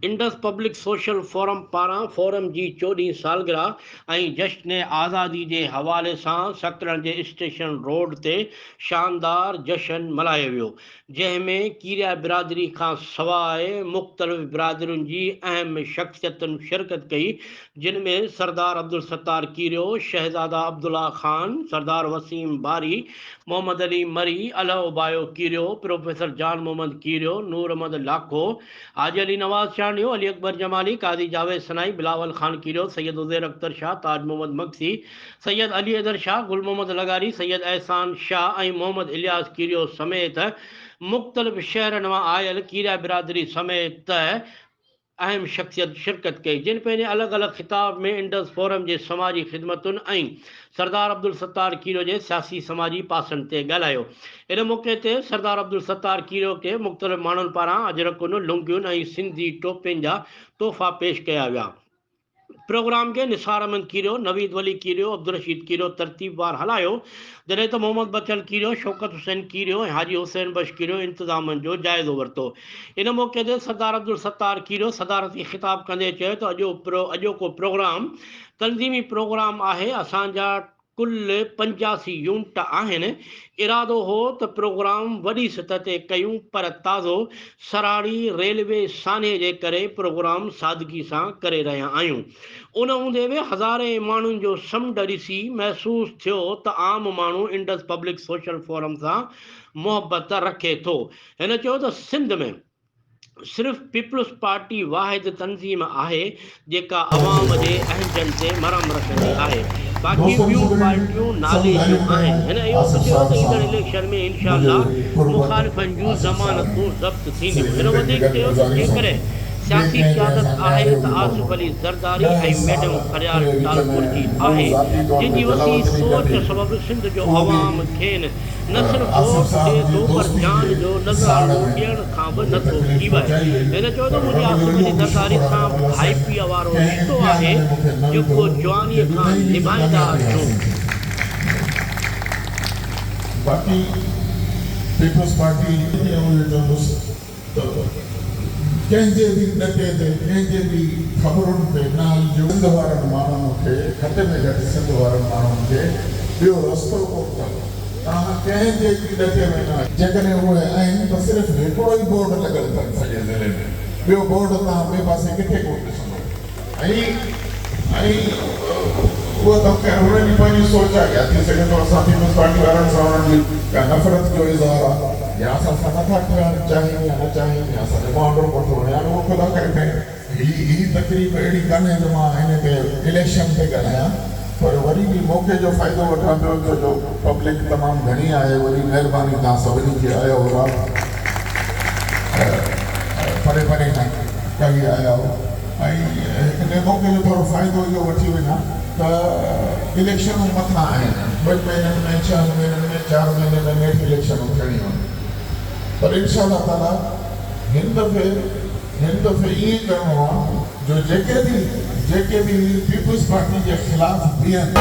Indus public social forum पारां forum जी 14हीं सालगिरह ऐं जश्न आज़ादी जे हवाले सां सक़रंड जे स्टेशन रोड ते शानदार जश्न मल्हायो वियो, जंहिंमें कीरिया बिरादरी खां सवाइ मुख़्तलिफ़ बिरादरियुनि जी अहम शख़्सियतुनि शिरकत कई, जिन में सरदार अब्दुल सत्तार कीरियो, शहज़ादा अब्दुल्ला ख़ान, सरदार वसीम बारी, मोहम्मद अली मरी, अलह उबायो कीरियो, प्रोफेसर जान मोहम्मद कीरियो, नूर अहमद लाखो, हाजी अली नवाज़ चांडियो, अली अकबर जमाली, काजी जावेद सनाई, बिलावल खान कीरियो, सैयद उज़ैर अख्तर शाह, ताज मोहम्मद मक्सी, सैयद अली हैदर शाह, गुल मोहम्मद लगारी, सैयद एहसान शाह ऐं मोहम्मद इलियास कीरियो समेत मुख़्तलिफ़ शहरनि मां आयल कीरिया बिरादरी समेत अहम शख़्सियत शिरकत कई, जिन पंहिंजे अलॻि अलॻि ख़िताब में इंडस फोरम जे समाजी ख़िदमतुनि ऐं सरदार अब्दुल सत्तार कीरियो जे सियासी समाजी पासनि ते ॻाल्हायो। इन मौक़े ते सरदार अब्दुल सत्तार कीरियो खे मुख़्तलिफ़ माण्हुनि पारां अजरकुनि, लुंगियुनि ऐं सिंधी टोपियुनि जा तोहफ़ा पेश कया विया। प्रोग्राम के निसार अहमद कीरियो, नवीद वली कीरियो, अब्दुल रशीद कीरियो तरतीबवार हलायो, जॾहिं त मोहम्मद बचल कीरियो, शौकत हुसैन कीरियो ऐं हाजी हुसैन बश कीरियो इंतज़ामनि जो जाइज़ो वरितो। इन मौक़े ते सरदार अब्दुल सत्तार कीरियो सदारती ख़िताब कंदे चयो त अॼोको प्रोग्राम तंज़ीमी प्रोग्राम आहे। असांजा कुल 85 यूनिट आहिनि। इरादो हो त प्रोग्राम वॾी सतह ते कयूं, पर ताज़ो सराड़ी रेलवे सान्हे जे करे प्रोग्राम सादगी सां करे रहिया आहियूं। उन हूंदे बि हज़ारे माण्हुनि जो समुंड ॾिसी महसूसु थियो त आम माण्हू इंडस पब्लिक सोशल फोरम सां मुहबत रखे थो। हिन चयो त सिंध में सिर्फ़ पीपल्स पार्टी वाहिद तंज़ीम आहे जेका अवाम जे अहजनि ते मरम रखंदी आहे, बाक़ी ॿियूं पार्टियूं नाले जूं आहिनि। हिन इहो बि चयो त ईंदड़ इलेक्शन में इनशाअल्लाह मुखालिफ़नि जूं ज़मानतूं ज़ब्त थींदियूं। हिन वधीक चयो त जेकॾहिं सियासी क़यादत आहे त आसिफ अली ज़रदारी ऐं मैडम फरियाल टालपुर जी आहे, जंहिंजी वसी सोच सबबि सिंध जो अवाम खेनि न सिर्फ़ वोट ॾिए थो, पर जान जो नज़ारो ॾियण खां बि नथो थी वञे। हिन चयो त मुंहिंजी आसिफ अली ज़रदारी सां भाईपीअ वारो रिश्तो आहे जेको जवानीअ खां निभाईंदा अचूं। बाक़ी पीपल्स पार्टी कंहिंजे बि ॾटे ते, कंहिंजे बि ख़बरुनि ते नाल जो सिंध वारनि माण्हुनि खे, घटि में घटि सिंध वारनि माण्हुनि खे ॿियो रस्तो कोन अथव। तव्हां कंहिंजे बि ॾटे में न, जेकॾहिं उहे आहिनि त सिर्फ़ु हिकिड़ो ई बोर्ड लॻल अथनि सॼे ज़िले में, ॿियो बोर्ड तव्हां ॿिए पासे किथे कोन ॾिसंदो। ऐं उहा त ख़ैर हुननि जी पंहिंजी सोच आहे, या थी सघे थो असां पीपल्स पार्टी वारनि सां उन्हनि जी का नफ़रत जो इज़हार आहे, या असां सां नथा थियणु चाहिनि या न चाहिनि, या असांजो मुआवज़ो कोन वणे, उहो ख़ुदा करे कनि। हीअ तकलीफ़ अहिड़ी कान्हे त मां हिन ते इलेक्शन ते ॻाल्हायां, पर वरी बि मौक़े जो फ़ाइदो वठां पियो छो जो पब्लिक तमामु घणी आहे। वरी महिरबानी तव्हां सभिनी खे आयो हो, परे परे खां काई आया हो, ऐं हिन मौक़े जो थोरो फ़ाइदो इहो वठी वञा त इलेक्शनूं मथां आहिनि। 2 महीननि में, 6 महीननि में, 4 महीने में नेठ इलेक्शनूं थियणियूं आहिनि, पर इंशाअल्लाह ताला हिन दफ़े ईअं करिणो आहे जो जेके बि पीपल्स पार्टी जे ख़िलाफ़ बीहनि